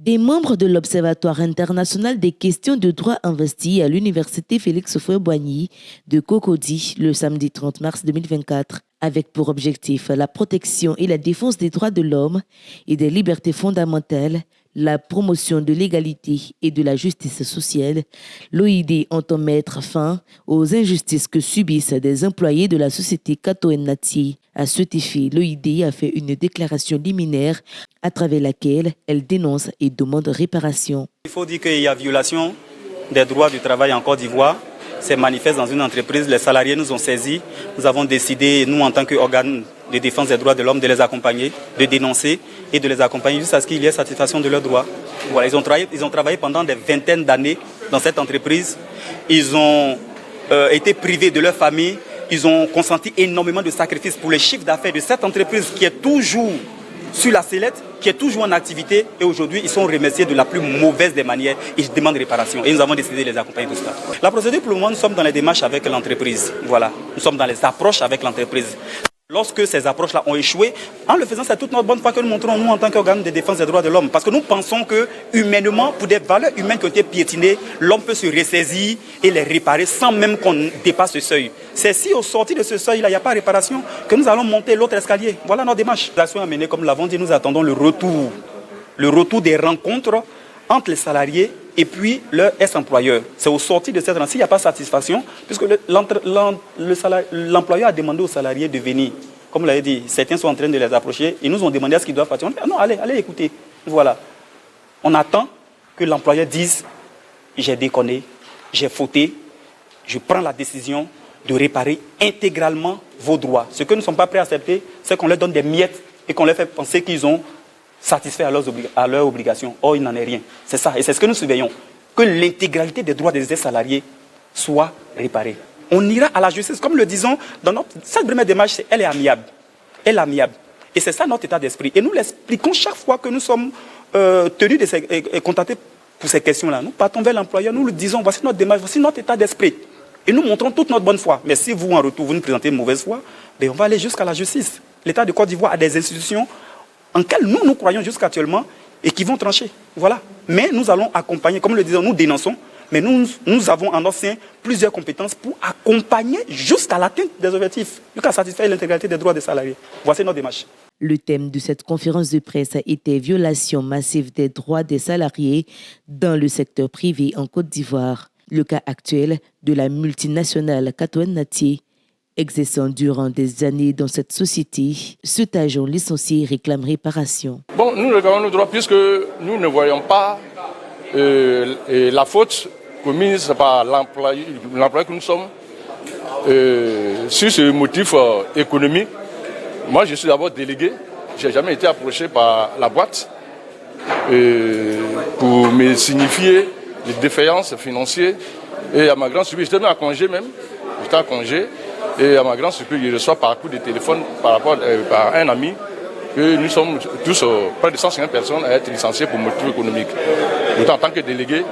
Des membres de l'Observatoire international des questions de droit investis à l'Université Félix-Houphouët-Boigny de Cocody le samedi 30 mars 2024, avec pour objectif la protection et la défense des droits de l'homme et des libertés fondamentales, la promotion de l'égalité et de la justice sociale. L'OID entend mettre fin aux injustices que subissent des employés de la société Cato-Nati. À cet effet, l'OID a fait une déclaration liminaire à travers laquelle elle dénonce et demande réparation. Il faut dire qu'il y a violation des droits du travail en Côte d'Ivoire. C'est manifeste dans une entreprise. Les salariés nous ont saisis. Nous avons décidé, nous en tant qu'organe de défense des droits de l'homme, de les accompagner, de dénoncer et de les accompagner jusqu'à ce qu'il y ait satisfaction de leurs droits. Voilà, ils ont travaillé pendant des vingtaines d'années dans cette entreprise. Ils ont été privés de leur famille. Ils ont consenti énormément de sacrifices pour le chiffre d'affaires de cette entreprise qui est toujours sur la sellette, qui est toujours en activité. Et aujourd'hui, ils sont remerciés de la plus mauvaise des manières. Ils demandent réparation. Et nous avons décidé de les accompagner tout cela. La procédure, pour le moment, nous sommes dans les démarches avec l'entreprise. Voilà, nous sommes dans les approches avec l'entreprise. Lorsque ces approches-là ont échoué, en le faisant, c'est toute notre bonne foi que nous montrons, nous, en tant qu'organe de défense des droits de l'homme. Parce que nous pensons que, humainement, pour des valeurs humaines qui ont été piétinées, l'homme peut se ressaisir et les réparer sans même qu'on dépasse ce seuil. C'est si, au sorti de ce seuil-là, il n'y a pas de réparation, que nous allons monter l'autre escalier. Voilà notre démarche. L'action a mené, comme nous l'avons dit, nous attendons le retour des rencontres entre les salariés et puis leur ex-employeur. C'est au sorti de cette rencontre. S'il n'y a pas de satisfaction, puisque l'employeur a demandé aux salariés de venir. Comme vous l'avez dit, certains sont en train de les approcher. Ils nous ont demandé à ce qu'ils doivent partir. On dit, non, allez écouter. Voilà. On attend que l'employeur dise, j'ai déconné, j'ai fauté, je prends la décision de réparer intégralement vos droits. Ce que nous ne sommes pas prêts à accepter, c'est qu'on leur donne des miettes et qu'on leur fait penser qu'ils ont satisfait à leurs obligations. Or, il n'en est rien. C'est ça. Et c'est ce que nous surveillons. Que l'intégralité des droits des salariés soit réparée. On ira à la justice. Comme le disons, cette première démarche, elle est amiable. Elle est amiable. Et c'est ça notre état d'esprit. Et nous l'expliquons chaque fois que nous sommes tenus et contactés pour ces questions-là. Nous partons vers l'employeur, nous lui disons, voici notre démarche, voici notre état d'esprit. Et nous montrons toute notre bonne foi. Mais si vous, en retour, vous nous présentez une mauvaise foi, on va aller jusqu'à la justice. L'État de Côte d'Ivoire a des institutions en lesquelles nous croyons jusqu'actuellement et qui vont trancher. Voilà. Mais nous allons accompagner, comme le disons, nous dénonçons, mais nous avons en notre sein plusieurs compétences pour accompagner jusqu'à l'atteinte des objectifs, jusqu'à satisfaire l'intégralité des droits des salariés. Voici notre démarche. Le thème de cette conférence de presse était « Violation massive des droits des salariés dans le secteur privé en Côte d'Ivoire ». Le cas actuel de la multinationale Cato-Nati exerçant durant des années dans cette société, cet agent licencié réclame réparation. Bon, nous réclamons nos droits puisque nous ne voyons pas la faute commise par l'employé que nous sommes sur ce motif économique. Moi, je suis d'abord délégué. Je n'ai jamais été approché par la boîte pour me signifier les défaillances financières. Et à ma grande surprise, j'étais même à congé même. J'étais à congé. Et à ma grande surprise, je reçois par coup de téléphone par un ami que nous sommes tous près de 150 personnes à être licenciés pour motif économique. Pourtant, en tant que délégué,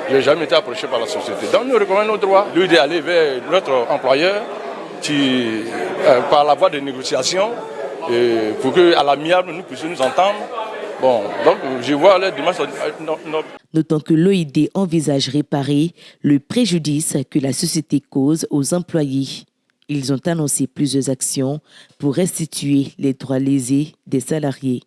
je n'ai jamais été approché par la société. Donc nous recommandons nos droits, lui d'aller vers notre employeur par la voie de négociation pour qu'à l'amiable nous puissions nous entendre. Bon, donc je vois les démarches. Notons que l'OID envisage réparer le préjudice que la société cause aux employés. Ils ont annoncé plusieurs actions pour restituer les droits lésés des salariés.